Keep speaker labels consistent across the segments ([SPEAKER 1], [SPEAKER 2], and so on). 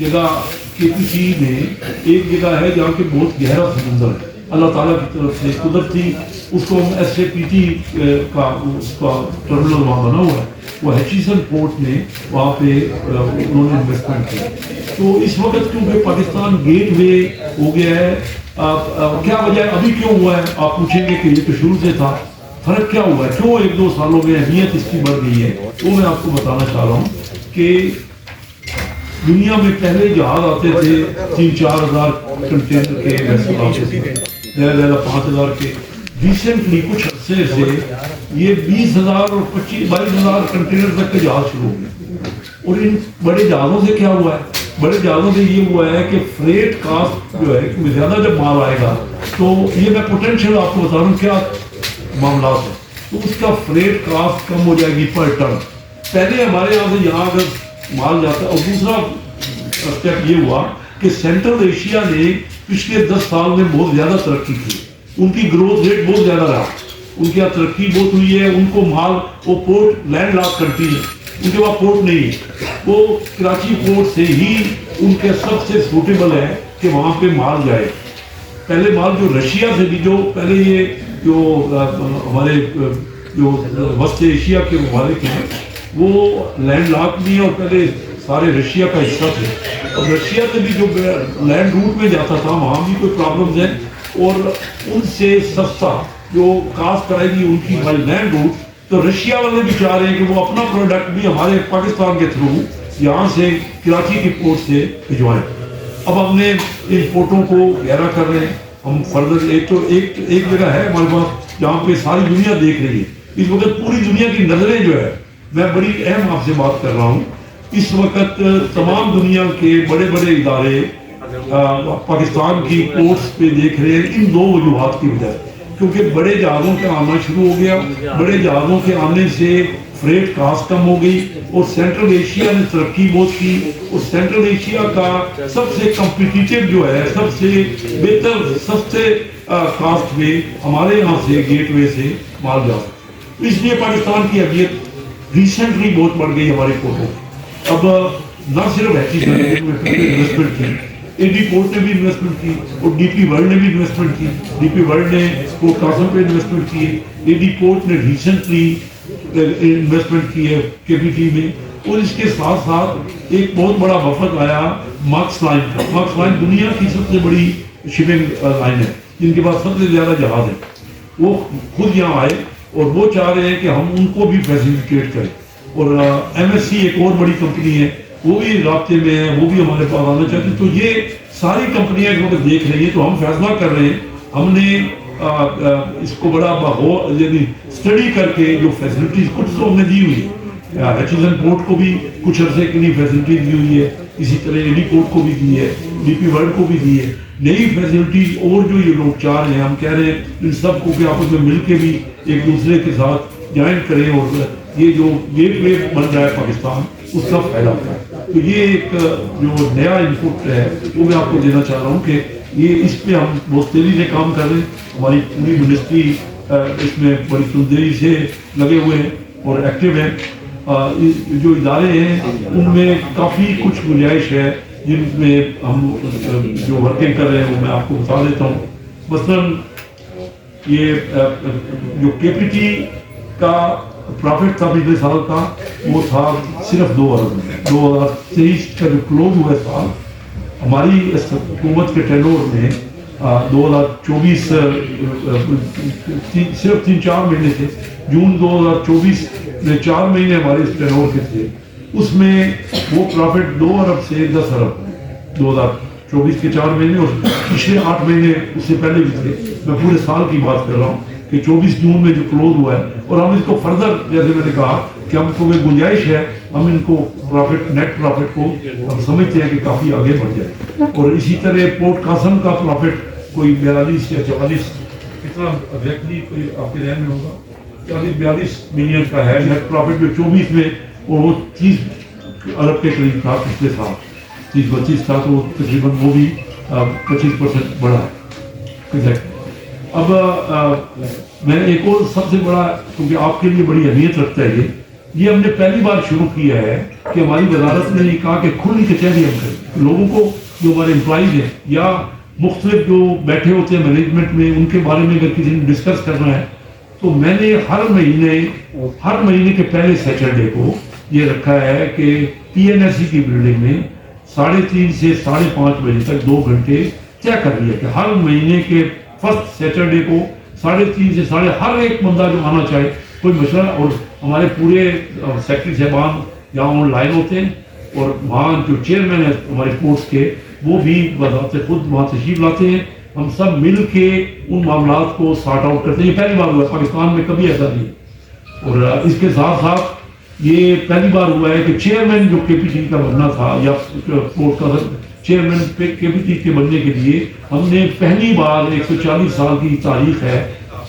[SPEAKER 1] جگہ KPC میں ایک جگہ ہے جہاں کے بہت گہرا سمندر ہے اللہ تعالیٰ کی طرف سے قدرتی، اس کو SAPT کا اس کا ٹرمینل وہاں بنا ہوا ہے، وہ ہیچیسن پورٹ میں وہاں پہ انہوں نے انویسٹمنٹ کی. تو اس وقت کیونکہ پاکستان گیٹ وے ہو گیا ہے، کیا وجہ ہے ابھی کیوں ہوا ہے آپ پوچھیں گے کہ یہ تو شروع سے تھا. فرق کیا ہوا ہے، کیوں ایک دو سالوں میں اہمیت اس کی بڑھ گئی ہے، وہ میں آپ کو بتانا چاہ رہا ہوں کہ دنیا میں پہلے جہاز آتے تھے 3-4 ہزار کنٹینر کے ویسل آتے تھے، 5,000 کے. ریسنٹلی کچھ عرصے سے یہ 20,000 اور 22,000 کنٹینر تک کے جہاز شروع ہو گئے. اور ان بڑے جہازوں سے کیا ہوا ہے، بڑے جہازوں سے یہ ہوا ہے کہ فریٹ کاسٹ جو ہے کیونکہ زیادہ جب مال آئے گا تو یہ میں پوٹینشیل آپ کو بتا رہا ہوں کیا معاملات ہیں، تو اس کا فریٹ کاسٹ کم ہو جائے گی پر ٹن. پہلے ہمارے یہاں سے یہاں اگر مال جاتا ہے. اور دوسرا اسٹیپ یہ ہوا کہ سینٹرل ایشیا نے پچھلے 10 سال میں بہت زیادہ ترقی کی، ان کی گروتھ ریٹ بہت زیادہ رہا، ان کی ترقی بہت ہوئی ہے. ان کو مال، وہ پورٹ لینڈ لاک کنٹری ہے، ان کے پاس پورٹ نہیں ہے، وہ کراچی پورٹ سے ہی ان کے سب سے سوٹیبل ہے کہ وہاں پہ مال جائے. پہلے مال جو رشیا سے بھی، جو پہلے یہ جو ہمارے جو وسط ایشیا کے ممالک ہیں وہ لینڈ لاک نہیں ہے، اور پہلے سارے رشیا کا حصہ تھے. اور رشیا سے بھی جو لینڈ روٹ میں جاتا تھا وہاں بھی کوئی پرابلمز ہیں، اور ان سے سستا جو کاسٹ کرے گی ان کی بائی لینڈ روٹ. تو رشیا والے بھی چاہ رہے ہیں کہ وہ اپنا پروڈکٹ بھی ہمارے پاکستان کے تھرو یہاں سے کراچی کی پورٹ سے بھجوائیں. اب ہم نے ان پورٹوں کو گہرا کر رہے ہیں ہم فردر. ایک جگہ ہے ہمارے پاس جہاں پہ ساری دنیا دیکھ رہی ہے اس وقت، پوری دنیا کی نظریں جو ہے، میں بڑی اہم آپ سے بات کر رہا ہوں اس وقت، تمام دنیا کے بڑے بڑے ادارے پاکستان کی پورٹس پہ دیکھ رہے ہیں ان دو وجوہات کی وجہ سے. کیونکہ بڑے جہازوں کا آنا شروع ہو گیا، بڑے جہازوں کے آنے سے فریٹ کاسٹ کم ہو گئی، اور سینٹرل ایشیا نے ترقی بہت کی. اور سینٹرل ایشیا کا سب سے کمپیٹیٹیو جو ہے، سب سے بہتر سستے کاسٹ میں ہمارے یہاں سے گیٹ وے سے مال جا سکتا. اس لیے پاکستان کی اہمیت ریسنٹلی بہت بڑھ گئی ہمارے پورٹوں. اب نہ صرف انویسٹمنٹ کی، AD پورٹ نے بھی انویسٹمنٹ کی، اور DP ورلڈ نے بھی انویسٹمنٹ کی. DP ورلڈ نے پورٹ قاسم پہ انویسٹمنٹ کی ہے، AD پورٹ نے ریسنٹلی انویسٹمنٹ کی ہے KPT میں. اور اس کے ساتھ ساتھ ایک بہت بڑا وفد آیا مارکس لائن کا. مارکس لائن دنیا کی سب سے بڑی شپنگ لائن ہے جن کے پاس سب سے زیادہ جہاز ہیں. وہ خود یہاں آئے اور وہ چاہ رہے ہیں کہ ہم ان کو بھی فیسیلیٹیٹ کریں. اور MSC ایک اور بڑی کمپنی ہے، وہ بھی رابطے میں ہے، وہ بھی ہمارے پاس آنا چاہتے ہیں. تو یہ ساری کمپنیاں جو دیکھ رہی ہیں، تو ہم فیصلہ کر رہے ہیں. ہم نے اس کو بڑا یعنی اسٹڈی کر کے جو فیسلٹیز کچھ تو ہم نے دی ہوئی ہے، ہیچیسن پورٹ کو بھی کچھ عرصے کے لیے فیسلٹیز دی ہوئی ہے، اسی طرح AD پورٹ کو بھی دی ہے، DP ورلڈ کو بھی دی ہے. نئی فیسلٹیز اور جو یہ لوگ چاہ رہے ہیں، ہم کہہ رہے ہیں ان سب کو کہ آپس میں مل کے بھی ایک دوسرے کے ساتھ جوائن کریں، اور یہ جو گیٹ وے بن رہا ہے پاکستان اس کا فائدہ ہوتا ہے. تو یہ ایک جو نیا انپٹ ہے وہ میں آپ کو دینا چاہ رہا ہوں کہ یہ اس پہ ہم بہت تیزی سے کام کر رہے ہیں. ہماری پوری منسٹری اس میں بڑی تندیری سے لگے ہوئے ہیں اور ایکٹیو ہیں. جو ادارے ہیں ان میں کافی کچھ گنجائش ہے جن میں ہم جو ورکنگ کر رہے ہیں وہ میں آپ کو بتا دیتا ہوں. مثلاً یہ جو KPT کا پرافٹ تھا پچھلے سال کا، وہ تھا صرف 2 ارب. 2023 کا جو کلوز ہوا سال ہماری حکومت کے ٹینور میں 2024 صرف 3-4 مہینے تھے. جون 2024 میں 4 مہینے ہمارے اس ٹینور کے تھے. اس میں وہ پرافٹ 2 ارب سے 10 ارب 2024 کے 4 مہینے، اور پچھلے 8 مہینے اس سے پہلے بھی تھے. میں پورے سال کی بات کر رہا ہوں کہ 24 جون میں جو کلوز ہوا ہے. اور ہم اس کو فردر، جیسے میں نے کہا کہ ہم کو ایک گنجائش ہے، ہم ان کو پرافٹ، نیٹ پرافٹ کو ہم سمجھتے ہیں کہ کافی آگے بڑھ جائے. اور اسی طرح پورٹ قاسم کا پرافٹ کوئی 42 یا 44 کتنا ایگزیکٹلی کوئی آپ کے ذہن میں ہوگا، 42 ملین کا ہے نیٹ پرافٹ جو 24 میں، اور وہ 30 ارب کے قریب تھا پچھلے سال. 30-32 تھا، تو تقریباً وہ بھی 25% بڑھا ہے. اب میں نے ایک اور سب سے بڑا، کیونکہ آپ کے لیے بڑی اہمیت رکھتا ہے یہ ہم نے پہلی بار شروع کیا ہے کہ ہماری وزارت نے یہ کہا کہ کھلی کچہری ہم کریں. لوگوں کو جو ہمارے امپلائیز ہیں یا مختلف جو بیٹھے ہوتے ہیں مینجمنٹ میں ان کے بارے میں اگر کسی نے ڈسکس کرنا ہے تو میں نے ہر مہینے کے پہلے سیٹرڈے کو یہ رکھا ہے کہ پی این ایس سی کی بلڈنگ میں 3:30 سے 5:30 بجے تک 2 گھنٹے طے کر لیا کہ ہر مہینے کے فرسٹ سیٹرڈے کو 3:30 سے ہر ایک بندہ جو آنا چاہے کوئی مشورہ، اور ہمارے پورے سیکرٹری صاحبان یہاں آن لائن ہوتے ہیں اور وہاں جو چیئرمین ہیں ہمارے پورٹس کے وہ بھی بذات خود وہاں تشریف لاتے ہیں. ہم سب مل کے ان معاملات کو سارٹ آؤٹ کرتے ہیں. یہ پہلی بار ہوا ہے پاکستان میں، کبھی ایسا نہیں. اور اس کے ساتھ ساتھ یہ پہلی بار ہوا ہے کہ چیئرمین جو کے پی ٹی کا بننا تھا یا پورٹ کا چیئرمین کے پی ٹی کے بننے کے لیے ہم نے پہلی بار 140 سال کی تاریخ ہے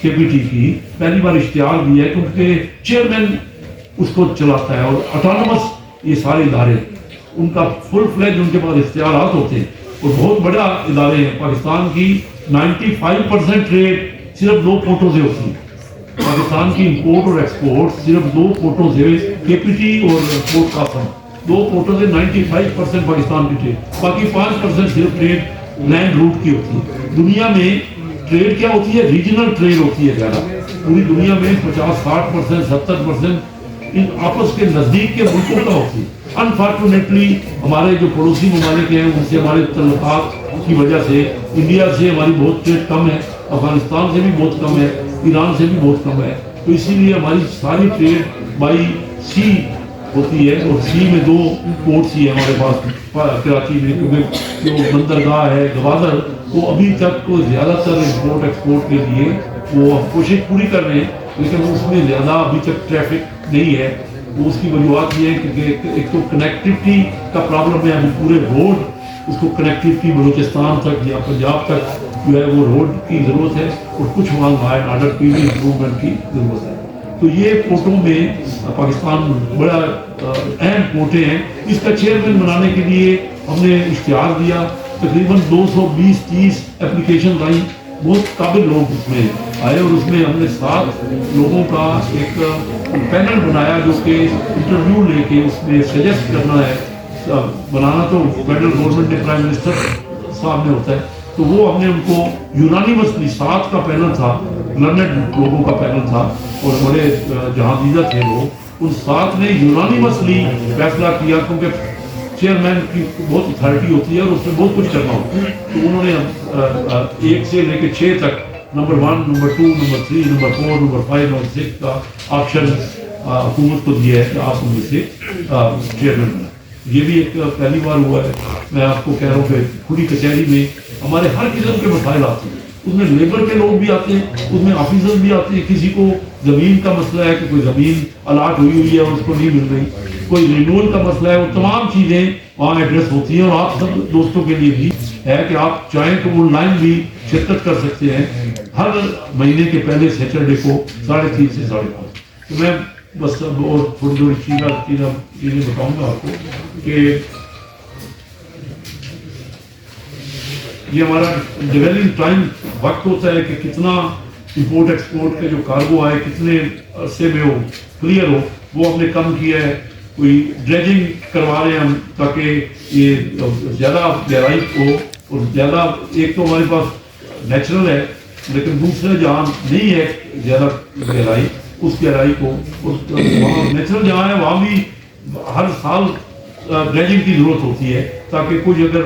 [SPEAKER 1] کے پی ٹی کی پہلی بار اشتہار دیا ہے کیونکہ چیئرمین اس کو چلاتا ہے اور اٹانومس یہ سارے ادارے ان کا فل فلیج ان کے پاس اختیارات ہوتے ہیں اور بہت بڑا ادارے ہیں. پاکستان کی 95% ٹریڈ صرف 2 پورٹوں سے ہوتی ہے. پاکستان کی امپورٹ اور ایکسپورٹ صرف 2 پورٹوں سے، کے پی ٹی اور پورٹ قاسم، 2 پورٹوں سے 95% پاکستان کی ٹریڈ، باقی 5% صرف ٹریڈ لینڈ روٹ کی ہوتی ہے. دنیا میں ٹریڈ کیا ہوتی ہے؟ ریجنل ٹریڈ ہوتی ہے زیادہ. پوری دنیا میں 50-60%، 70% ان آپس کے نزدیک کے ملکوں کا ہوتی ہے. انفارچونیٹلی ہمارے جو پڑوسی ممالک ہیں ان سے ہمارے تعلقات کی وجہ سے انڈیا سے ہماری بہت ٹریڈ کم ہے، افغانستان سے بھی بہت کم ہے، ایران سے بھی بہت کم ہے. تو اسی لیے ہماری ساری ٹریڈ بائی سی ہوتی ہے اور سی میں 2 پورٹس ہی ہیں ہمارے پاس کراچی میں، کیونکہ جو بندرگاہ ہے گوادر وہ ابھی تک کو زیادہ تر امپورٹ ایکسپورٹ کے لیے وہ کوشش پوری کر رہے ہیں لیکن اس میں زیادہ ابھی تک ٹریفک نہیں ہے. وہ اس کی وجوہات یہ ہے کہ ایک تو کنیکٹیوٹی کا پرابلم ہے. ابھی پورے روڈ اس کو کنیکٹیوٹی بلوچستان تک یا پنجاب تک جو ہے وہ روڈ کی ضرورت ہے اور کچھ وہاں لائن آرڈر کی بھی امپرومنٹ کی ضرورت ہے. تو یہ پورٹوں میں پاکستان بڑا اہم پورٹیں ہیں. اس کا چیئرمین بنانے کے لیے ہم نے اشتہار دیا، تقریباً 220-30 اپلیکیشن آئیں. بہت قابل لوگ اس میں آئے اور اس میں ہم نے 7 لوگوں کا ایک پینل بنایا جو کہ انٹرویو لے کے اس میں سجیسٹ کرنا ہے. بنانا تو فیڈرل گورنمنٹ نے پرائم منسٹر صاحب نے ہوتا ہے، تو وہ ہم نے ان کو یونانیمسلی 7 کا پینل تھا، لرنڈ لوگوں کا پینل تھا اور بڑے جہاندیدہ تھے وہ، ان 7 نے یونانیمسلی فیصلہ کیا کیونکہ چیئرمین کی بہت اتھارٹی ہوتی ہے اور اس میں بہت کچھ کرنا ہوتا ہے. تو انہوں نے 1 سے لے کے 6 تک number 1، number 2، number 3، number 4، number 5 اور 6 کا آپشن حکومت کو دیا ہے کہ آپ ان میں سے چیئرمین بنائیں. یہ بھی ایک پہلی بار ہوا ہے. میں آپ کو کہہ رہا ہوں کہ کھلی کچہری میں ہمارے ہر قسم کے مسائل آتے ہیں. اس میں لیبر کے لوگ بھی آتے ہیں، اس میں آفیسر بھی آتے ہیں. کسی کو زمین کا مسئلہ ہے کہ کوئی زمین الاٹ ہوئی ہے اور اس کو نہیں مل رہی، کوئی رینیول کا مسئلہ ہے، وہ تمام چیزیں وہاں ایڈریس ہوتی ہیں. اور آپ سب دوستوں کے لیے بھی ہے کہ آپ چاہیں تو آن لائن بھی شرکت کر سکتے ہیں ہر مہینے کے پہلے سیٹرڈے کو 3:30 سے 5:30. تو میں بس اور تھوڑی چیزیں بتاؤں گا آپ کو کہ یہ ہمارا ڈیولنگ ٹائم وقت ہوتا ہے کہ کتنا امپورٹ ایکسپورٹ کے جو کارگو آئے کتنے عرصے میں ہو کلیئر ہو، وہ ہم نے کم کیا ہے. کوئی ڈریجنگ کروا رہے ہیں ہم تاکہ یہ زیادہ گہرائی ہو اور زیادہ، ایک تو ہمارے پاس نیچرل ہے لیکن دوسرے جہاں نہیں ہے زیادہ گہرائی، اس گہرائی کو وہاں نیچرل جہاں ہے وہاں بھی ہر سال ڈریجنگ کی ضرورت ہوتی ہے تاکہ کوئی اگر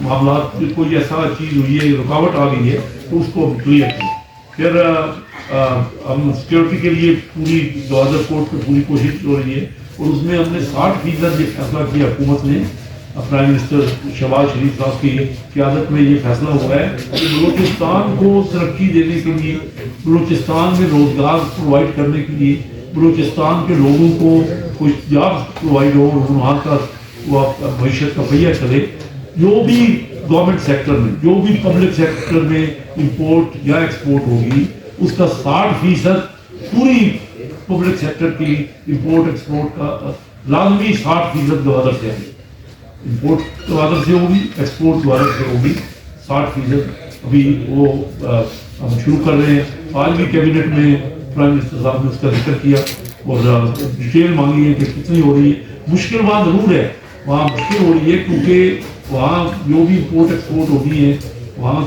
[SPEAKER 1] معاملات کوئی ایسا چیز ہوئی ہے رکاوٹ آ گئی ہے تو اس کو کلیئر کریں. پھر ہم سیکورٹی کے لیے پوری گوادر کوٹ پہ پوری کوشش ہو رہی ہے اور اس میں ہم نے 60% یہ فیصلہ کیا حکومت نے، پرائم منسٹر شہباز شریف صاحب کی قیادت میں یہ فیصلہ ہوا ہے کہ بلوچستان کو ترقی دینے کے لیے، بلوچستان میں روزگار پرووائڈ کرنے کے لیے، بلوچستان کے لوگوں کو کچھ جابس پرووائڈ ہو اور وہاں کا وہ معیشت کا پہیہ چلے. جو بھی گورنمنٹ سیکٹر میں، جو بھی پبلک سیکٹر میں امپورٹ یا ایکسپورٹ ہوگی اس کا 60% پوری پبلک سیکٹر کی امپورٹ ایکسپورٹ کا لازمی 60% گوادر سے ہے. امپورٹ گوادر سے ہوگی، ایکسپورٹ گوادر سے ہوگی 60%. ابھی وہ ہم شروع کر رہے ہیں. آج بھی کیبنٹ میں پرائم منسٹر صاحب نے اس کا ذکر کیا اور ڈیٹیل مانگی ہے کہ کتنی ہو رہی ہے. مشکل بات ضرور ہے وہاں مشکل ہو رہی ہے کیونکہ وہاں جو بھی امپورٹ ایکسپورٹ ہوتی ہیں وہاں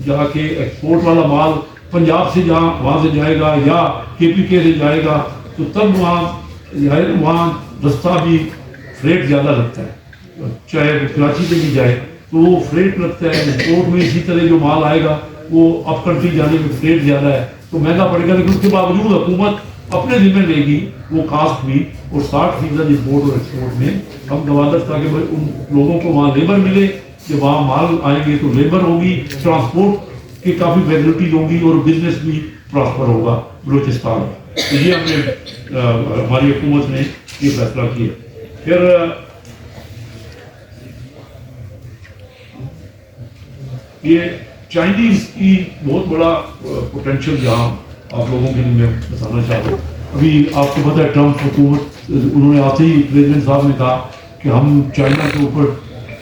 [SPEAKER 1] جا کے ایکسپورٹ والا مال پنجاب سے جہاں وہاں سے جائے گا یا کے پی کے سے جائے گا تو تب وہاں رستہ بھی فریٹ زیادہ لگتا ہے، چاہے وہ کراچی سے بھی جائے تو وہ فریٹ لگتا ہے. امپورٹ میں اسی طرح جو مال آئے گا وہ اپ کنٹری جانے میں فریٹ زیادہ ہے تو مہنگا پڑے گا، لیکن اس کے باوجود حکومت اپنے ذمہ لے گی وہ کاسٹ بھی، اور 60% امپورٹ اور ایکسپورٹ میں ہم گوادر تاکہ ان لوگوں کو وہاں لیبر ملے کہ وہاں مال آئیں گے تو لیبر ہوگی، ٹرانسپورٹ کی کافی فیسلٹیز ہوگی اور بزنس بھی پراسپر ہوگا بلوچستان میں. تو یہ ہم نے ہماری حکومت نے یہ فیصلہ کیا. پھر یہ چائنیز کی بہت بڑا پوٹینشیل جہاں آپ لوگوں کے لیے میں بتانا چاہتا ہوں. ابھی آپ کو پتہ ہے ٹرمپ حکومت انہوں نے آتے ہی پریزیڈنٹ صاحب نے کہا کہ ہم چائنا کے اوپر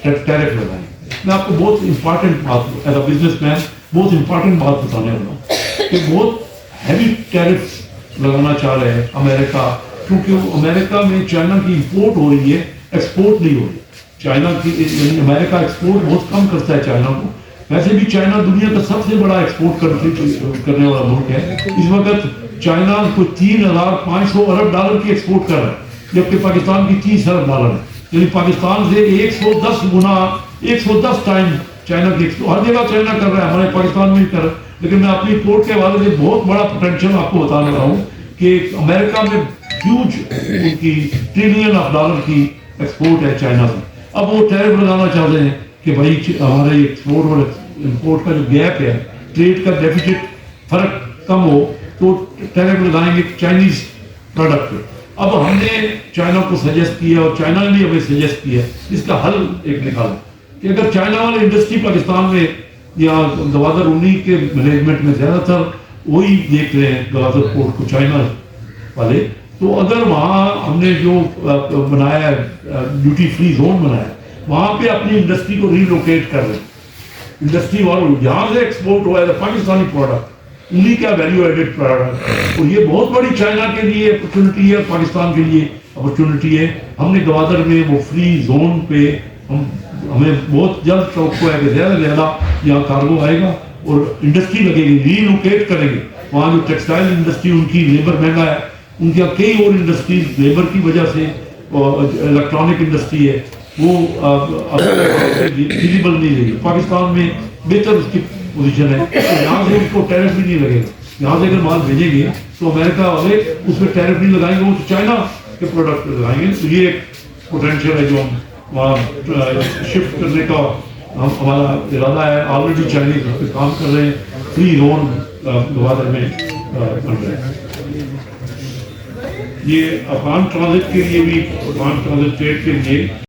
[SPEAKER 1] ٹیرف لگائیں. میں آپ کو بہت امپارٹنٹ بات ایز اے بزنس مین بہت امپارٹنٹ بات بتانے والا ہوں کہ بہت ہیوی ٹیرف لگانا چاہ رہے ہیں امریکہ، کیونکہ امریکہ میں چائنا کی امپورٹ ہو رہی ہے، ایکسپورٹ نہیں ہو رہی. چائنا کی یعنی امریکہ ایکسپورٹ بہت کم کرتا ہے چائنا کو. ویسے بھی چائنا دنیا کا سب سے بڑا ایکسپورٹ کرنے والا ملک ہے. اس وقت چائنا کو 3,500 ارب ڈالر کی ایکسپورٹ کر رہا ہے جبکہ پاکستان کی 30 ارب ڈالر ہے. یعنی پاکستان سے 110 گنا 110 ٹائم چائنا کی ایکسپورٹ ہر جگہ چائنا کر رہا ہے، ہمارے پاکستان میں بھی کر رہا ہے. لیکن میں اپنی رپورٹ کے حوالے سے بہت بڑا پوٹینشیل آپ کو بتا رہا ہوں کہ امریکہ میں ہیوج ان کی ٹریلین آف ڈالر کی ایکسپورٹ ہے چائنا سے. اب وہ ٹیرف لگانا چاہتے ہیں کہ بھائی ہمارے ایکسپورٹ اور امپورٹ کا جو گیپ ہے، ٹریڈ کا ڈیفیسٹ فرق کم ہو تو ٹیرف لگائیں گے چائنیز پروڈکٹ پہ. اب ہم نے چائنا کو سجیسٹ کیا اور چائنا نے بھی ہمیں سجیسٹ کیا اس کا حل ایک نکالا کہ اگر چائنا والے انڈسٹری پاکستان میں یا گوادر 19 کے مینجمنٹ میں زیادہ تر وہی دیکھ رہے ہیں گوادر پورٹ کو چائنا والے، تو اگر وہاں ہم نے جو بنایا ہے ڈیوٹی فری زون بنایا وہاں پہ اپنی انڈسٹری کو ری لوکیٹ کر رہے ہیں. انڈسٹری والوں جہاں سے ایکسپورٹ ہوا ہے پاکستانی پروڈکٹ انہیں کا ویلیو ایڈڈ پروڈکٹ، اور یہ بہت بڑی چائنا کے لیے اپرچونٹی ہے، پاکستان کے لیے اپرچونٹی ہے. ہم نے گوادر میں وہ فری زون پہ ہمیں بہت جلد توقع ہے کہ زیادہ سے زیادہ یہاں کارگو آئے گا اور انڈسٹری لگے گی، ری لوکیٹ کریں گے. وہاں جو ٹیکسٹائل انڈسٹری ان کی لیبر مہنگا ہے، ان کے کئی اور انڈسٹریز لیبر کی وجہ سے الیکٹرانک انڈسٹری ہے وہ فیزیبل نہیں رہی. پاکستان میں بہتر اس کی پوزیشن ہے، یہاں سے اس کو ٹیرف بھی نہیں لگے گا. یہاں سے اگر مال بھیجیں گے تو امریکہ والے اس پہ ٹیرف نہیں لگائیں گے، وہ تو چائنا کے پروڈکٹ لگائیں گے. تو یہ ایک پوٹینشیل ہے جو ہم وہاں شفٹ کرنے کا ہمارا ارادہ ہے. آلریڈی چائنیز پہ کام کر رہے ہیں، فری زون گوادر میں بن رہے ہیں. یہ افغان ٹرانزٹ کے لیے بھی، افغان ٹرانزٹ ٹریڈ کے لیے